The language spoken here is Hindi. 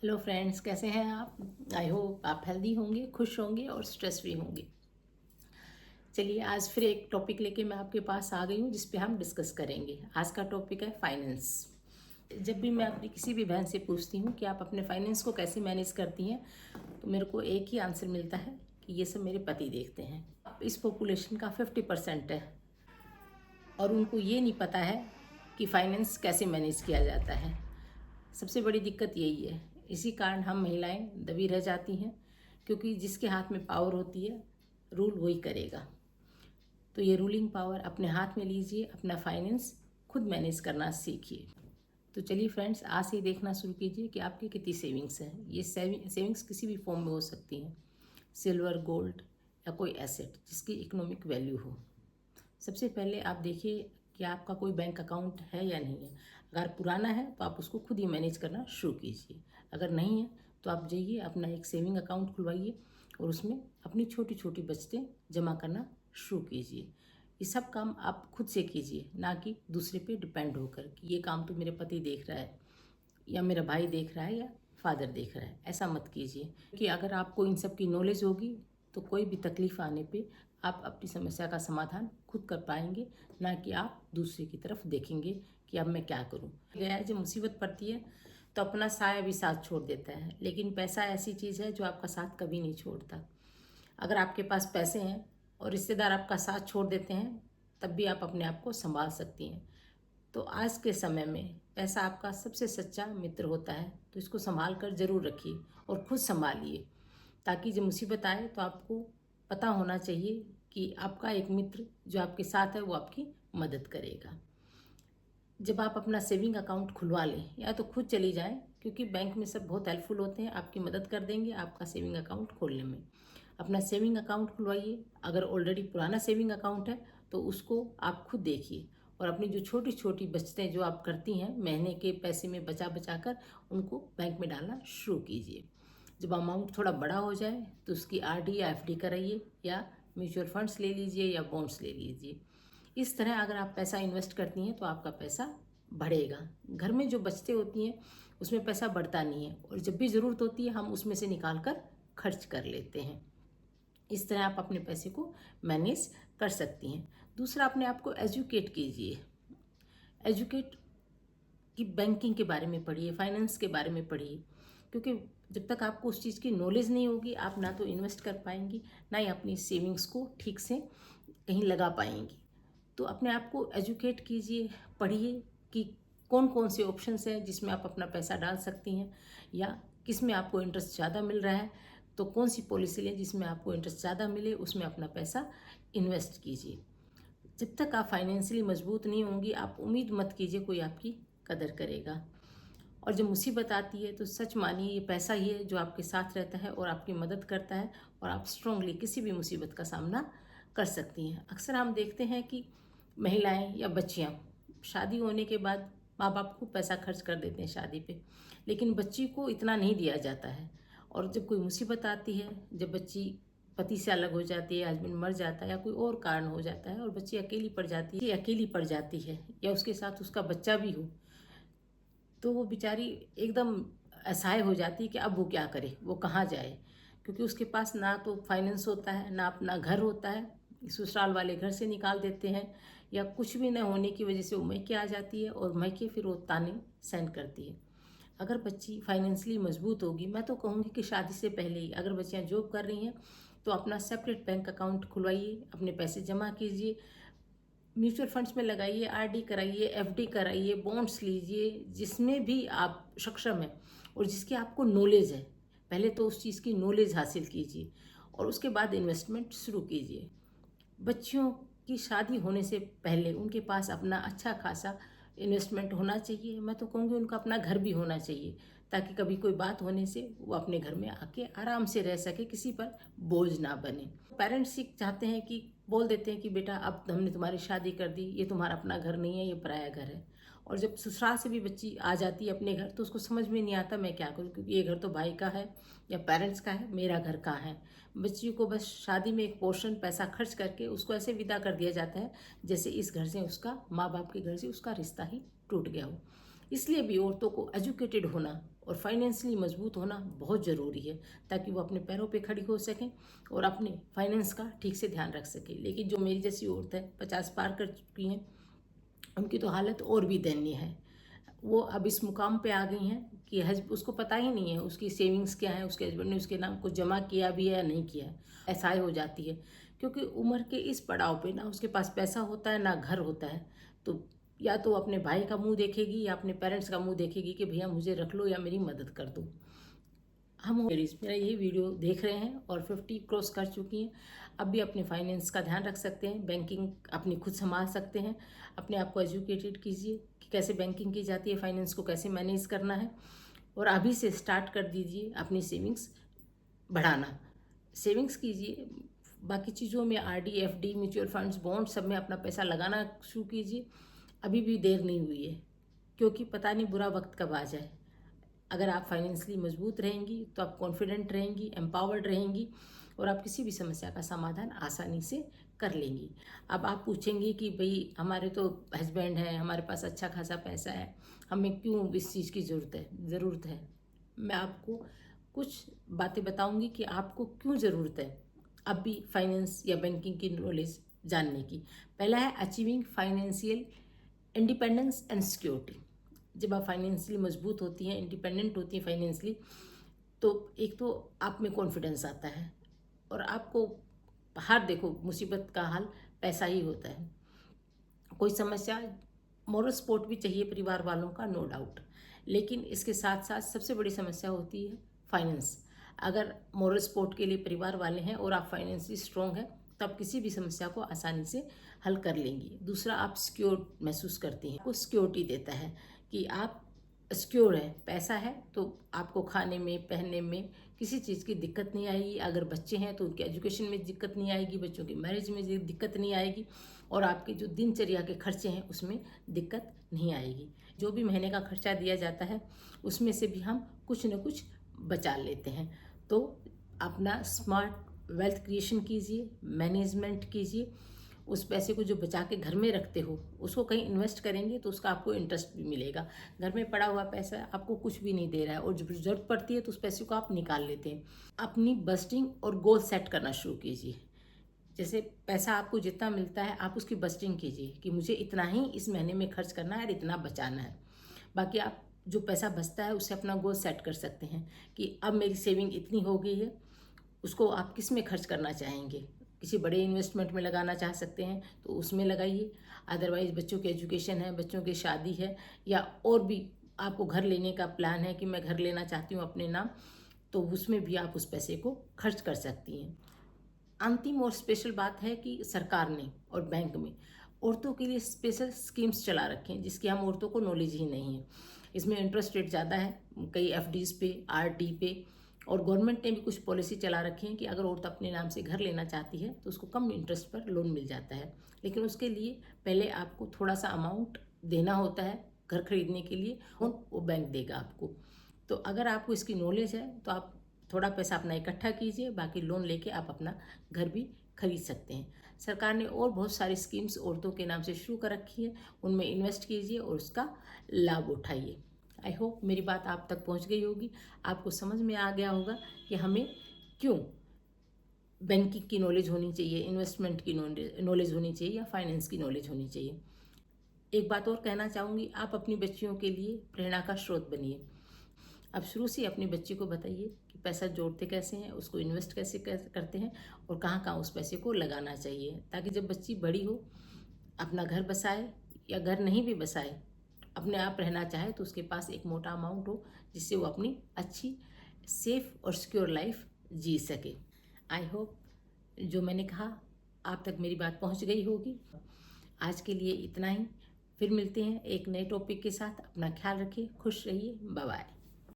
हेलो फ्रेंड्स, कैसे हैं आप? आई होप आप हेल्दी होंगे, खुश होंगे और स्ट्रेस फ्री होंगे। चलिए, आज फिर एक टॉपिक लेके मैं आपके पास आ गई हूँ जिस पे हम डिस्कस करेंगे। आज का टॉपिक है फाइनेंस। जब भी मैं अपनी किसी भी बहन से पूछती हूँ कि आप अपने फाइनेंस को कैसे मैनेज करती हैं, तो मेरे को एक ही आंसर मिलता है कि ये सब मेरे पति देखते हैं। इस पॉपुलेशन का 50% है और उनको ये नहीं पता है कि फाइनेंस कैसे मैनेज किया जाता है। सबसे बड़ी दिक्कत यही है। इसी कारण हम महिलाएं दबी रह जाती हैं, क्योंकि जिसके हाथ में पावर होती है, रूल वही करेगा। तो ये रूलिंग पावर अपने हाथ में लीजिए, अपना फाइनेंस खुद मैनेज करना सीखिए। तो चलिए फ्रेंड्स, आज से ही देखना शुरू कीजिए कि आपकी कितनी सेविंग्स हैं। ये सेविंग्स किसी भी फॉर्म में हो सकती हैं, सिल्वर, गोल्ड या कोई एसेट जिसकी इकोनॉमिक वैल्यू हो। सबसे पहले आप देखिए कि आपका कोई बैंक अकाउंट है या नहीं है। अगर पुराना है तो आप उसको खुद ही मैनेज करना शुरू कीजिए। अगर नहीं है तो आप जाइए, अपना एक सेविंग अकाउंट खुलवाइए और उसमें अपनी छोटी छोटी बचतें जमा करना शुरू कीजिए। ये सब काम आप खुद से कीजिए, ना कि दूसरे पे डिपेंड होकर कि ये काम तो मेरे पति देख रहा है या मेरा भाई देख रहा है या फादर देख रहा है। ऐसा मत कीजिए, कि अगर आपको इन सब की नॉलेज होगी तो कोई भी तकलीफ आने पे आप अपनी समस्या का समाधान खुद कर पाएंगे, ना कि आप दूसरे की तरफ देखेंगे कि अब मैं क्या करूं। गया है, जब मुसीबत पड़ती है तो अपना साया भी साथ छोड़ देता है, लेकिन पैसा ऐसी चीज़ है जो आपका साथ कभी नहीं छोड़ता। अगर आपके पास पैसे हैं और रिश्तेदार आपका साथ छोड़ देते हैं, तब भी आप अपने आप को संभाल सकती हैं। तो आज के समय में पैसा आपका सबसे सच्चा मित्र होता है, तो इसको संभाल कर ज़रूर रखिए और खुद संभालिए, ताकि जब मुसीबत आए तो आपको पता होना चाहिए कि आपका एक मित्र जो आपके साथ है वो आपकी मदद करेगा। जब आप अपना सेविंग अकाउंट खुलवा लें या तो खुद चली जाएं, क्योंकि बैंक में सब बहुत हेल्पफुल होते हैं, आपकी मदद कर देंगे आपका सेविंग अकाउंट खोलने में। अपना सेविंग अकाउंट खुलवाइए। अगर ऑलरेडी पुराना सेविंग अकाउंट है तो उसको आप खुद देखिए और अपनी जो छोटी छोटी बचतें जो आप करती हैं महीने के पैसे में बचा बचा कर, उनको बैंक में डालना शुरू कीजिए। जब अमाउंट थोड़ा बड़ा हो जाए तो उसकी आरडी या एफडी कराइए, या म्यूचुअल फंड्स ले लीजिए या बॉन्ड्स ले लीजिए। इस तरह अगर आप पैसा इन्वेस्ट करती हैं तो आपका पैसा बढ़ेगा। घर में जो बचतें होती हैं उसमें पैसा बढ़ता नहीं है, और जब भी ज़रूरत होती है हम उसमें से निकाल कर खर्च कर लेते हैं। इस तरह आप अपने पैसे को मैनेज कर सकती हैं। दूसरा, अपने आप को एजुकेट कीजिए। एजुकेट कि बैंकिंग के बारे में पढ़िए, फाइनेंस के बारे में पढ़िए, क्योंकि जब तक आपको उस चीज़ की नॉलेज नहीं होगी, आप ना तो इन्वेस्ट कर पाएंगी, ना ही अपनी सेविंग्स को ठीक से कहीं लगा पाएंगी। तो अपने आप को एजुकेट कीजिए, पढ़िए कि कौन कौन से ऑप्शंस हैं जिसमें आप अपना पैसा डाल सकती हैं, या किस में आपको इंटरेस्ट ज़्यादा मिल रहा है, तो कौन सी पॉलिसी लें जिसमें आपको इंटरेस्ट ज़्यादा मिले, उसमें अपना पैसा इन्वेस्ट कीजिए। जब तक आप फाइनेंशियली मजबूत नहीं होंगी, आप उम्मीद मत कीजिए कोई आपकी कदर करेगा। और जब मुसीबत आती है तो सच मानिए, ये पैसा ही है जो आपके साथ रहता है और आपकी मदद करता है, और आप स्ट्रांगली किसी भी मुसीबत का सामना कर सकती हैं। अक्सर हम देखते हैं कि महिलाएं या बच्चियां शादी होने के बाद माँ बाप खूब पैसा खर्च कर देते हैं शादी पे, लेकिन बच्ची को इतना नहीं दिया जाता है। और जब कोई मुसीबत आती है, जब बच्ची पति से अलग हो जाती है, हस्बैंड मर जाता है या कोई और कारण हो जाता है और बच्ची अकेली पड़ जाती है, या उसके साथ उसका बच्चा भी हो, तो वो बेचारी एकदम असहाय हो जाती है कि अब वो क्या करे, वो कहाँ जाए। क्योंकि उसके पास ना तो फाइनेंस होता है, ना अपना घर होता है, ससुराल वाले घर से निकाल देते हैं, या कुछ भी न होने की वजह से वो मैके आ जाती है और मैके फिर वो ताने सहन करती है। अगर बच्ची फाइनेंशियली मजबूत होगी, मैं तो कहूँगी कि शादी से पहले ही, अगर बच्चियाँ जॉब कर रही हैं तो अपना सेपरेट बैंक अकाउंट खुलवाइए, अपने पैसे जमा कीजिए, म्यूचुअल फंड्स में लगाइए, आरडी कराइए, एफडी कराइए, बॉन्ड्स लीजिए, जिसमें भी आप सक्षम हैं और जिसकी आपको नॉलेज है। पहले तो उस चीज़ की नॉलेज हासिल कीजिए और उसके बाद इन्वेस्टमेंट शुरू कीजिए। बच्चियों की शादी होने से पहले उनके पास अपना अच्छा खासा इन्वेस्टमेंट होना चाहिए। मैं तो कहूँगी उनका अपना घर भी होना चाहिए, ताकि कभी कोई बात होने से वो अपने घर में आके आराम से रह सके, किसी पर बोझ ना बने। पेरेंट्स ही चाहते हैं कि बोल देते हैं कि बेटा अब हमने तुम्हारी शादी कर दी, ये तुम्हारा अपना घर नहीं है, ये पराया घर है। और जब ससुराल से भी बच्ची आ जाती है अपने घर, तो उसको समझ में नहीं आता मैं क्या करूँ, क्योंकि ये घर तो भाई का है या पेरेंट्स का है, मेरा घर कहाँ है। बच्ची को बस शादी में एक पोर्शन पैसा खर्च करके उसको ऐसे विदा कर दिया जाता है जैसे इस घर से उसका, माँ बाप के घर से उसका रिश्ता ही टूट गया हो। इसलिए भी औरतों को एजुकेटेड होना और फाइनेंशियली मजबूत होना बहुत ज़रूरी है, ताकि वो अपने पैरों पे खड़ी हो सकें और अपने फाइनेंस का ठीक से ध्यान रख सकें। लेकिन जो मेरी जैसी औरत है, 50 पार कर चुकी हैं, उनकी तो हालत और भी दयनीय है। वो अब इस मुकाम पे आ गई हैं कि उसको पता ही नहीं है उसकी सेविंग्स क्या है, उसके हस्बैंड ने उसके नाम को जमा किया भी है या नहीं किया है। ऐसा हो जाती है क्योंकि उम्र के इस पड़ाव पे ना उसके पास पैसा होता है ना घर होता है। तो या तो अपने भाई का मुंह देखेगी या अपने पेरेंट्स का मुंह देखेगी कि भैया मुझे रख लो या मेरी मदद कर दो। हम मेरा यही वीडियो देख रहे हैं और 50 क्रॉस कर चुकी हैं। अब भी अपने फाइनेंस का ध्यान रख सकते हैं, बैंकिंग अपनी खुद संभाल सकते हैं। अपने आप को एजुकेटेड कीजिए कि कैसे बैंकिंग की जाती है, फाइनेंस को कैसे मैनेज करना है, और अभी से स्टार्ट कर दीजिए अपनी सेविंग्स बढ़ाना। सेविंग्स कीजिए, बाकी चीज़ों में RD, FD, mutual funds, bond सब में अपना पैसा लगाना शुरू कीजिए। अभी भी देर नहीं हुई है, क्योंकि पता नहीं बुरा वक्त कब आ जाए। अगर आप फाइनेंशियली मजबूत रहेंगी तो आप कॉन्फिडेंट रहेंगी, एम्पावर्ड रहेंगी और आप किसी भी समस्या का समाधान आसानी से कर लेंगी। अब आप पूछेंगी कि भाई हमारे तो हस्बैंड है, हमारे पास अच्छा खासा पैसा है, हमें क्यों इस चीज़ की ज़रूरत है। मैं आपको कुछ बातें बताऊंगी कि आपको क्यों ज़रूरत है अब भी फाइनेंस या बैंकिंग की नॉलेज जानने की। पहला है achieving financial independence and security. जब आप फाइनेंशियली मजबूत होती हैं, इंडिपेंडेंट होती हैं फाइनेंशियली, तो एक तो आप में कॉन्फिडेंस आता है और आपको हर देखो मुसीबत का हल पैसा ही होता है। कोई समस्या, मॉरल सपोर्ट भी चाहिए परिवार वालों का, नो डाउट, लेकिन इसके साथ साथ सबसे बड़ी समस्या होती है फाइनेंस। अगर मॉरल सपोर्ट के लिए परिवार वाले हैं और आप फाइनेंशियली स्ट्रॉन्ग हैं तो आप किसी भी समस्या को आसानी से हल कर लेंगी। दूसरा, आप सिक्योर महसूस करती हैं, आपको सिक्योरिटी देता है कि आप सिक्योर है, पैसा है तो आपको खाने में, पहनने में किसी चीज़ की दिक्कत नहीं आएगी। अगर बच्चे हैं तो उनके एजुकेशन में दिक्कत नहीं आएगी, बच्चों की मैरिज में दिक्कत नहीं आएगी, और आपके जो दिनचर्या के खर्चे हैं उसमें दिक्कत नहीं आएगी। जो भी महीने का खर्चा दिया जाता है उसमें से भी हम कुछ न कुछ बचा लेते हैं। तो अपना स्मार्ट वेल्थ क्रिएशन कीजिए, मैनेजमेंट कीजिए। उस पैसे को जो बचा के घर में रखते हो उसको कहीं इन्वेस्ट करेंगे तो उसका आपको इंटरेस्ट भी मिलेगा। घर में पड़ा हुआ पैसा आपको कुछ भी नहीं दे रहा है और जब ज़रूरत पड़ती है तो उस पैसे को आप निकाल लेते हैं। अपनी बजटिंग और गोल सेट करना शुरू कीजिए। जैसे पैसा आपको जितना मिलता है आप उसकी बजटिंग कीजिए कि मुझे इतना ही इस महीने में खर्च करना है और इतना बचाना है। बाकी आप जो पैसा बचता है उससे अपना गोल सेट कर सकते हैं कि अब मेरी सेविंग इतनी हो गई है, उसको आप किस में खर्च करना चाहेंगे। किसी बड़े इन्वेस्टमेंट में लगाना चाह सकते हैं तो उसमें लगाइए, अदरवाइज़ बच्चों की एजुकेशन है, बच्चों की शादी है, या और भी आपको घर लेने का प्लान है कि मैं घर लेना चाहती हूँ अपने नाम, तो उसमें भी आप उस पैसे को खर्च कर सकती हैं। अंतिम और स्पेशल बात है कि सरकार ने और बैंक में औरतों के लिए स्पेशल स्कीम्स चला रखे हैं जिसकी हम औरतों को नॉलेज ही नहीं है। इसमें इंटरेस्ट रेट ज़्यादा है, कई एफडीज पे, आरडी पे, और गवर्नमेंट ने भी कुछ पॉलिसी चला रखी है कि अगर औरत अपने नाम से घर लेना चाहती है तो उसको कम इंटरेस्ट पर लोन मिल जाता है। लेकिन उसके लिए पहले आपको थोड़ा सा अमाउंट देना होता है घर खरीदने के लिए, और वो बैंक देगा आपको। तो अगर आपको इसकी नॉलेज है तो आप थोड़ा पैसा अपना इकट्ठा कीजिए, बाकी लोन लेके आप अपना घर भी खरीद सकते हैं। सरकार ने और बहुत सारी स्कीम्स औरतों के नाम से शुरू कर रखी है, उनमें इन्वेस्ट कीजिए और उसका लाभ उठाइए। आई होप मेरी बात आप तक पहुंच गई होगी, आपको समझ में आ गया होगा कि हमें क्यों बैंकिंग की नॉलेज होनी चाहिए, इन्वेस्टमेंट की नॉलेज होनी चाहिए या फाइनेंस की नॉलेज होनी चाहिए। एक बात और कहना चाहूँगी, आप अपनी बच्चियों के लिए प्रेरणा का स्रोत बनिए। अब शुरू से अपनी बच्ची को बताइए कि पैसा जोड़ते कैसे हैं, उसको इन्वेस्ट कैसे करते हैं और कहाँ कहाँ उस पैसे को लगाना चाहिए, ताकि जब बच्ची बड़ी हो, अपना घर बसाए या घर नहीं भी बसाए, अपने आप रहना चाहे तो उसके पास एक मोटा अमाउंट हो जिससे वो अपनी अच्छी, सेफ और सिक्योर लाइफ जी सके। आई होप जो मैंने कहा आप तक मेरी बात पहुंच गई होगी। आज के लिए इतना ही, फिर मिलते हैं एक नए टॉपिक के साथ। अपना ख्याल रखिए, खुश रहिए, बाय बाय।